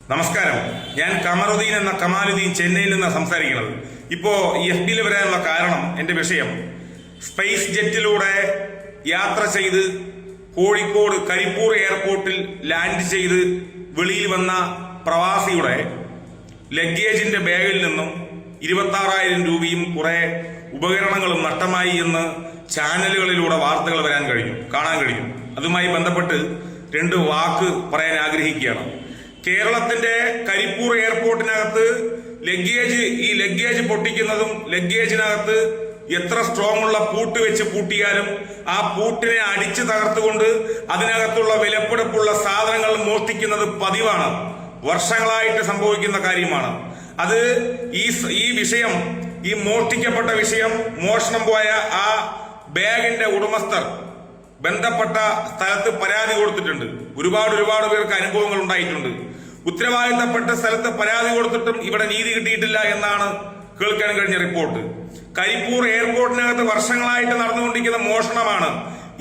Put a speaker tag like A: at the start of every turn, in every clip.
A: നമസ്കാരം. ഞാൻ കമറുദ്ദീൻ എന്ന കമാലുദ്ദീൻ ചെന്നൈയിൽ നിന്ന് സംസാരിക്കുന്നത്. ഇപ്പോ ഈ FBയിൽ വരാനുള്ള കാരണം, എന്റെ വിഷയം സ്പേസ് ജെറ്റിലൂടെ യാത്ര ചെയ്ത് കോഴിക്കോട് കരിപ്പൂർ എയർപോർട്ടിൽ ലാൻഡ് ചെയ്ത് വെളിയിൽ വന്ന പ്രവാസിയുടെ ലഗേജിന്റെ ബാഗിൽ നിന്നും 26,000 രൂപയും കുറെ ഉപകരണങ്ങളും നഷ്ടമായി എന്ന് ചാനലുകളിലൂടെ വാർത്തകൾ കാണാൻ കഴിഞ്ഞു. അതുമായി ബന്ധപ്പെട്ട് 2 വാക്ക് പറയാൻ ആഗ്രഹിക്കുകയാണ്. കേരളത്തിന്റെ കരിപ്പൂർ എയർപോർട്ടിനകത്ത് ലഗേജ് പൊട്ടിക്കുന്നതും ലഗേജിനകത്ത് എത്ര സ്ട്രോങ് ഉള്ള പൂട്ട് വെച്ച് പൂട്ടിയാലും ആ പൂട്ടിനെ അടിച്ചു തകർത്തുകൊണ്ട് അതിനകത്തുള്ള വിലപിടിപ്പുള്ള സാധനങ്ങൾ മോഷ്ടിക്കുന്നത് പതിവാണ്. വർഷങ്ങളായിട്ട് സംഭവിക്കുന്ന കാര്യമാണ്. അത് ഈ മോഷ്ടിക്കപ്പെട്ട വിഷയം, മോഷണം പോയ ആ ബാഗിന്റെ ഉടമസ്ഥർ ബന്ധപ്പെട്ട സ്ഥലത്ത് പരാതി കൊടുത്തിട്ടുണ്ട്. ഒരുപാട് പേർക്ക് അനുഭവങ്ങൾ ഉണ്ടായിട്ടുണ്ട്. ഉത്തരവാദിത്തപ്പെട്ട സ്ഥലത്ത് പരാതി കൊടുത്തിട്ടും ഇവിടെ നീതി കിട്ടിയിട്ടില്ല എന്നാണ് കേൾക്കാൻ കഴിഞ്ഞ റിപ്പോർട്ട്. കരിപ്പൂർ എയർപോർട്ടിനകത്ത് വർഷങ്ങളായിട്ട് നടന്നുകൊണ്ടിരിക്കുന്ന മോഷണമാണ്.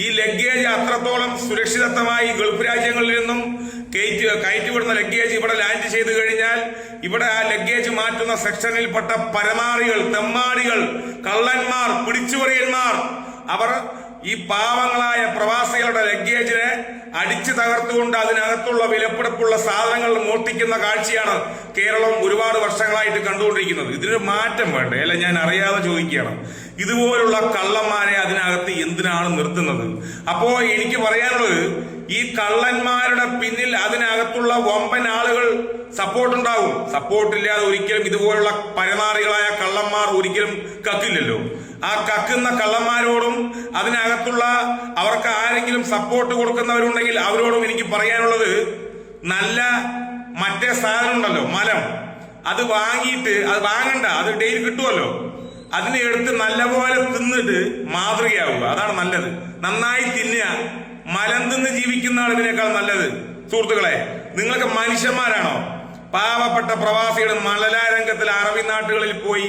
A: ഈ ലഗേജ് അത്രത്തോളം സുരക്ഷിതമായി ഗൾഫ് രാജ്യങ്ങളിൽ നിന്നും കയറ്റിവിടുന്ന ലഗേജ് ഇവിടെ ലാൻഡ് ചെയ്തു കഴിഞ്ഞാൽ ഇവിടെ ആ ലഗേജ് മാറ്റുന്ന സെക്ഷനിൽപ്പെട്ട പരമാറികൾ, തെമ്മാടികൾ, കള്ളന്മാർ, പിടിച്ചുപറിയന്മാർ അവർ ഈ പാവങ്ങളായ പ്രവാസികളുടെ ലഗേജിനെ അടിച്ചു തകർത്തുകൊണ്ട് അതിനകത്തുള്ള വിലപിടിപ്പുള്ള സാധനങ്ങൾ മോഷ്ടിക്കുന്ന കാഴ്ചയാണ് കേരളം ഒരുപാട് വർഷങ്ങളായിട്ട് കണ്ടുകൊണ്ടിരിക്കുന്നത്. ഇതിനൊരു മാറ്റം വേണ്ടേ? അല്ല, ഞാൻ അറിയാതെ ചോദിക്കുകയാണ്. ഇതുപോലുള്ള കള്ളന്മാരെ അതിനകത്ത് എന്തിനാണ് നിർത്തുന്നത്? അപ്പോ എനിക്ക് പറയാനുള്ളത്, ഈ കള്ളന്മാരുടെ പിന്നിൽ അതിനകത്തുള്ള വമ്പൻ ആളുകൾ സപ്പോർട്ടുണ്ടാവും. സപ്പോർട്ടില്ലാതെ ഒരിക്കലും ഇതുപോലുള്ള പരമാറികളായ കള്ളന്മാർ ഒരിക്കലും കക്കില്ലല്ലോ. ആ കക്കുന്ന കള്ളന്മാരോടും അതിനകത്തുള്ള അവർക്ക് ആരെങ്കിലും സപ്പോർട്ട് കൊടുക്കുന്നവരുണ്ടെങ്കിൽ അവരോടും എനിക്ക് പറയാനുള്ളത്, നല്ല മറ്റേ സാധനം ഉണ്ടല്ലോ, മലം, അത് വാങ്ങണ്ട, അത് ഡെയിലി കിട്ടുമല്ലോ, അതിനെ എടുത്ത് നല്ലപോലെ തിന്നിട്ട് മാതൃകയാവുക. അതാണ് നല്ലത്. നന്നായി തിന്നുക. മലം തിന്ന് ജീവിക്കുന്നതാണ് ഇതിനേക്കാൾ നല്ലത്. സുഹൃത്തുക്കളെ, നിങ്ങളൊക്കെ മനുഷ്യന്മാരാണോ? പാവപ്പെട്ട പ്രവാസികൾ മലലാരംഗത്തിൽ അറബി നാട്ടുകളിൽ പോയി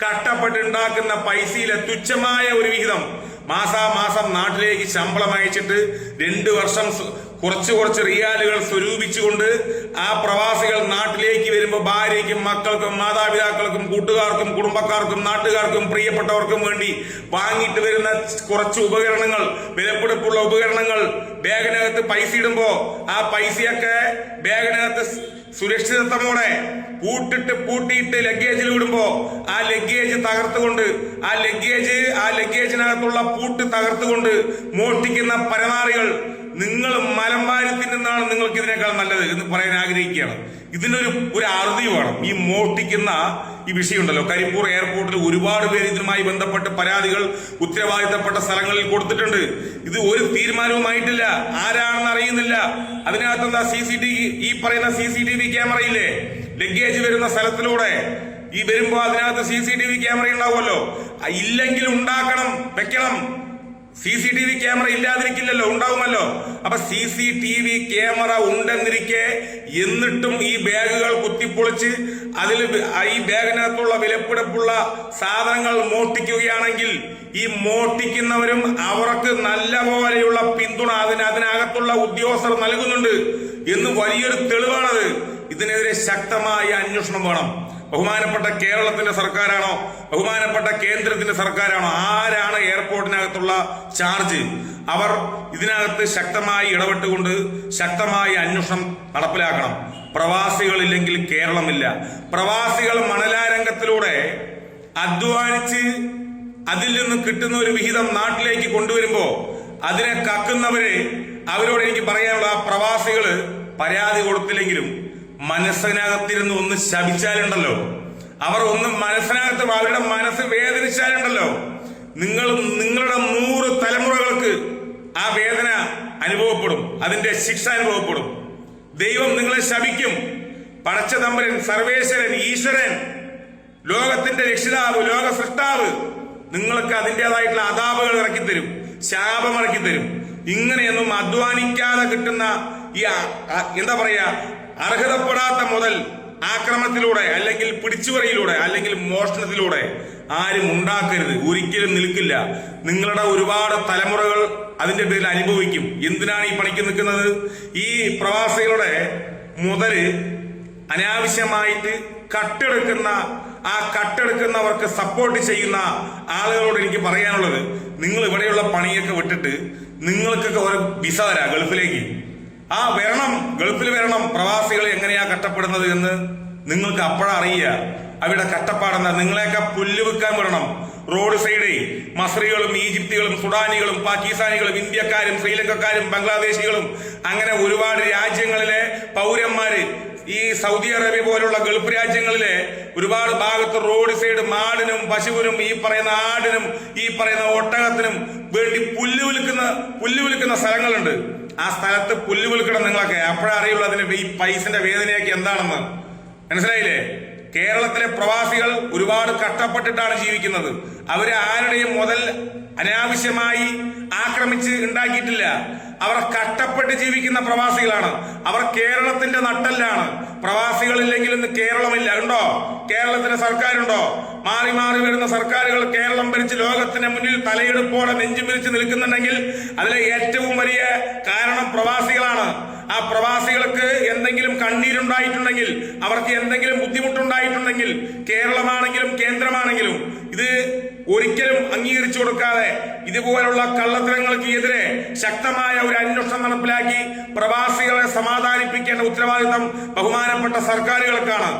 A: കഷ്ടപ്പെട്ടുണ്ടാക്കുന്ന പൈസയിലെ തുച്ഛമായ ഒരു വിഹിതം മാസാമാസം നാട്ടിലേക്ക് ശമ്പളം അയച്ചിട്ട് 2 വർഷം കുറച്ച് റിയാലുകൾ സ്വരൂപിച്ചുകൊണ്ട് ആ പ്രവാസികൾ നാട്ടിലേക്ക് വരുമ്പോൾ ഭാര്യയ്ക്കും മക്കൾക്കും മാതാപിതാക്കൾക്കും കൂട്ടുകാർക്കും കുടുംബക്കാർക്കും നാട്ടുകാർക്കും പ്രിയപ്പെട്ടവർക്കും വേണ്ടി വാങ്ങിയിട്ട് വരുന്ന കുറച്ച് ഉപകരണങ്ങൾ, വിലപിടിപ്പുള്ള ഉപകരണങ്ങൾ ബാഗിനകത്ത് പൈസ ഇടുമ്പോ ആ പൈസയൊക്കെ ബാഗിനകത്ത് സുരക്ഷിതത്വമോടെ പൂട്ടിയിട്ട് ലഗേജിൽ വിടുമ്പോ ആ ലഗേജ് തകർത്തുകൊണ്ട് ആ ലഗേജിനകത്തുള്ള പൂട്ട് തകർത്തുകൊണ്ട് മോഷ്ടിക്കുന്ന പരമാറികൾ, നിങ്ങൾ മലം വാരി തിന്നുന്നതാണ് നിങ്ങൾക്ക് ഇതിനേക്കാൾ നല്ലത് എന്ന് പറയാൻ ആഗ്രഹിക്കുകയാണ്. ഇതിനൊരു അറുതി വേണം. ഈ മോഷ്ടിക്കുന്ന ഈ വിഷയമുണ്ടല്ലോ, കരിപ്പൂർ എയർപോർട്ടിൽ ഒരുപാട് പേര് ഇതിനുമായി ബന്ധപ്പെട്ട് പരാതികൾ ഉത്തരവാദിത്തപ്പെട്ട സ്ഥലങ്ങളിൽ കൊടുത്തിട്ടുണ്ട്. ഇത് ഒരു തീരുമാനവുമായിട്ടില്ല. ആരാണെന്ന് അറിയുന്നില്ല. അതിനകത്തെന്താ ഈ പറയുന്ന CCTV ക്യാമറ ഇല്ലേ? ലഗേജ് വരുന്ന സ്ഥലത്തിലൂടെ ഈ വരുമ്പോ അതിനകത്ത് CCTV ക്യാമറ ഉണ്ടാവുമല്ലോ. ഇല്ലെങ്കിൽ ഉണ്ടാക്കണം, വെക്കണം. CCTV ക്യാമറ ഇല്ലാതിരിക്കില്ലല്ലോ, ഉണ്ടാവുമല്ലോ. അപ്പൊ CCTV ക്യാമറ ഉണ്ടെന്നിരിക്കെ എന്നിട്ടും ഈ ബാഗുകൾ കുത്തിപ്പൊളിച്ച് ഈ ബാഗിനകത്തുള്ള വിലപിടിപ്പുള്ള സാധനങ്ങൾ മോഷ്ടിക്കുകയാണെങ്കിൽ ഈ മോഷ്ടിക്കുന്നവരും അവർക്ക് നല്ല പോലെയുള്ള പിന്തുണ അതിനകത്തുള്ള ഉദ്യോഗസ്ഥർ നൽകുന്നുണ്ട് എന്ന് വലിയൊരു തെളിവാണത്. ഇതിനെതിരെ ശക്തമായ അന്വേഷണം വേണം. ബഹുമാനപ്പെട്ട കേരളത്തിന്റെ സർക്കാരാണോ, ബഹുമാനപ്പെട്ട കേന്ദ്രത്തിന്റെ സർക്കാരാണോ, ആരാണ് എയർപോർട്ടിനകത്തുള്ള ചാർജ്? അവർ ഇതിനകത്ത് ശക്തമായി ഇടപെട്ടുകൊണ്ട് ശക്തമായ അന്വേഷണം നടപ്പിലാക്കണം. പ്രവാസികളില്ലെങ്കിൽ കേരളമില്ല. പ്രവാസികൾ മണലാരംഗത്തിലൂടെ അധ്വാനിച്ച് അതിൽ നിന്ന് കിട്ടുന്ന ഒരു വിഹിതം നാട്ടിലേക്ക് കൊണ്ടുവരുമ്പോ അതിനെ കക്കുന്നവര്, അവരോട് എനിക്ക് പറയാനുള്ള, ആ പ്രവാസികള് പരാതി കൊടുത്തില്ലെങ്കിലും മനസ്സിനകത്തിരുന്ന് ഒന്ന് ശപിച്ചാലുണ്ടല്ലോ, അവർ ഒന്ന് മനസ്സിനകത്ത് അവരുടെ മനസ്സ് വേദനിച്ചാലുണ്ടല്ലോ, നിങ്ങളുടെ 100 തലമുറകൾക്ക് ആ വേദന അനുഭവപ്പെടും, അതിന്റെ ശിക്ഷ അനുഭവപ്പെടും. ദൈവം നിങ്ങളെ ശപിക്കും. പടച്ച തമ്പുരാൻ, സർവേശ്വരൻ, ഈശ്വരൻ, ലോകത്തിന്റെ രക്ഷിതാവ്, ലോക സൃഷ്ടാവ് നിങ്ങൾക്ക് അതിൻ്റെതായിട്ടുള്ള അതാപകൾ ഇറക്കിത്തരും, ശാപം ഇറക്കിത്തരും. ഇങ്ങനെയൊന്നും അധ്വാനിക്കാതെ കിട്ടുന്ന ഈ എന്താ പറയാ, അർഹതപ്പെടാത്ത മുതൽ ആക്രമണത്തിലൂടെ അല്ലെങ്കിൽ പിടിച്ചുപറിയിലൂടെ അല്ലെങ്കിൽ മോഷണത്തിലൂടെ ആരും ഉണ്ടാക്കരുത്. ഒരിക്കലും നിൽക്കില്ല. നിങ്ങളുടെ ഒരുപാട് തലമുറകൾ അതിന്റെ പേരിൽ അനുഭവിക്കും. എന്തിനാണ് ഈ പണിക്ക് നിൽക്കുന്നത്? ഈ പ്രവാസികളുടെ മുതല് അനാവശ്യമായിട്ട് കട്ടെടുക്കുന്നവർക്ക് സപ്പോർട്ട് ചെയ്യുന്ന ആളുകളോട് എനിക്ക് പറയാനുള്ളത്, നിങ്ങൾ ഇവിടെയുള്ള പണിയൊക്കെ വിട്ടിട്ട് നിങ്ങൾക്കൊക്കെ ഒരു വിസ തരാ ഗൾഫിലേക്ക്. വരണം, ഗൾഫിൽ വരണം. പ്രവാസികൾ എങ്ങനെയാ കഷ്ടപ്പെടുന്നത് എന്ന് നിങ്ങൾക്ക് അപ്പോഴാ അറിയുക. അവിടെ കഷ്ടപ്പാടെന്താ. നിങ്ങളെയൊക്കെ പുല്ല് വിൽക്കാൻ വിടണം. റോഡ് സൈഡ് മസ്രികളും ഈജിപ്തികളും സുഡാനികളും പാകിസ്ഥാനികളും ഇന്ത്യക്കാരും ശ്രീലങ്കക്കാരും ബംഗ്ലാദേശികളും അങ്ങനെ ഒരുപാട് രാജ്യങ്ങളിലെ പൗരന്മാര്, ഈ സൗദി അറേബ്യ പോലുള്ള ഗൾഫ് രാജ്യങ്ങളിലെ ഒരുപാട് ഭാഗത്ത് റോഡ് സൈഡ് മാടിനും പശുവിനും ഈ പറയുന്ന ആടിനും ഈ പറയുന്ന ഒട്ടകത്തിനും വേണ്ടി പുല്ല് വിൽക്കുന്ന സ്ഥലങ്ങളുണ്ട്. ആ സ്ഥലത്ത് പുല്ല് വിൽക്കണം നിങ്ങളൊക്കെ. അപ്പോഴേ അറിയുള്ളൂ അതിന് ഈ പൈസന്റെ വേദനയൊക്കെ എന്താണെന്ന്. മനസ്സിലായില്ലേ? കേരളത്തിലെ പ്രവാസികൾ ഒരുപാട് കഷ്ടപ്പെട്ടിട്ടാണ് ജീവിക്കുന്നത്. അവര് ആരുടെയും മുതൽ അനാവശ്യമായി ആക്രമിച്ച് ഉണ്ടാക്കിയിട്ടില്ല. അവർ കഷ്ടപ്പെട്ട് ജീവിക്കുന്ന പ്രവാസികളാണ്. അവർ കേരളത്തിന്റെ നട്ടെല്ലാണ്. പ്രവാസികളില്ലെങ്കിൽ ഇന്ന് കേരളമില്ല. ഉണ്ടോ? കേരളത്തിന് സർക്കാരുണ്ടോ? മാറി മാറി വരുന്ന സർക്കാരുകൾ കേരളം ഭരിച്ച് ലോകത്തിന് മുന്നിൽ തലയെടുപ്പോടെ നെഞ്ചു വിരിച്ച് നിൽക്കുന്നുണ്ടെങ്കിൽ അതിലെ ഏറ്റവും വലിയ കാരണം പ്രവാസികളാണ്. ആ പ്രവാസികൾക്ക് എന്തെങ്കിലും കണ്ണീരുണ്ടായിട്ടുണ്ടെങ്കിൽ, അവർക്ക് എന്തെങ്കിലും ബുദ്ധിമുട്ടുണ്ടായിട്ടുണ്ടെങ്കിൽ, കേരളമാണെങ്കിലും കേന്ദ്രമാണെങ്കിലും ഇത് ഒരിക്കലും അംഗീകരിച്ചു കൊടുക്കാതെ ഇതുപോലുള്ള കള്ളത്തരങ്ങൾക്ക് എതിരെ ശക്തമായ ഒരു അന്വേഷണം നടപ്പിലാക്കി പ്രവാസികളെ സമാധാനിപ്പിക്കേണ്ട ഉത്തരവാദിത്തം ബഹുമാനപ്പെട്ട സർക്കാരുകൾക്കാണ്,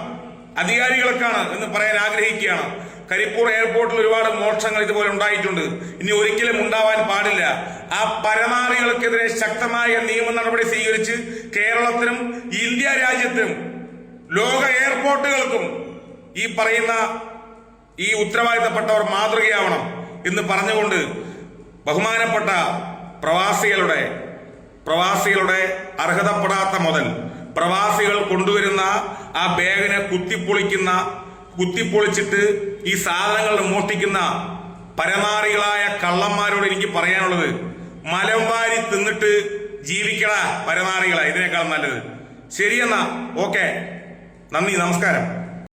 A: അധികാരികൾക്കാണ് എന്ന് പറയാൻ ആഗ്രഹിക്കുകയാണ്. കരിപ്പൂർ എയർപോർട്ടിൽ ഒരുപാട് മോഷണങ്ങൾ ഇതുപോലെ ഉണ്ടായിട്ടുണ്ട്. ഇനി ഒരിക്കലും ഉണ്ടാവാൻ പാടില്ല. ആ പരമാവധികൾക്കെതിരെ ശക്തമായ നിയമ നടപടി സ്വീകരിച്ച് കേരളത്തിനും ഇന്ത്യ രാജ്യത്തിനും ലോക എയർപോർട്ടുകൾക്കും ഈ പറയുന്ന ഈ ഉത്തരവാദിത്തപ്പെട്ടവർ മാതൃകയാവണം എന്ന് പറഞ്ഞുകൊണ്ട് ബഹുമാനപ്പെട്ട പ്രവാസികളുടെ അർഹതപ്പെടാത്ത മുതൽ പ്രവാസികൾ കൊണ്ടുവരുന്ന ആ ബാഗിനെ കുത്തിപ്പൊളിച്ചിട്ട് ഈ സാധനങ്ങൾ മോഷ്ടിക്കുന്ന പരമാറികളായ കള്ളന്മാരോട് എനിക്ക് പറയാനുള്ളത്, മലം വാരി തിന്നിട്ട് ജീവിക്കണ പരമാറികളാ ഇതിനേക്കാൾ നല്ലത്. ശരിയെന്നാ, ഓക്കെ, നന്ദി, നമസ്കാരം.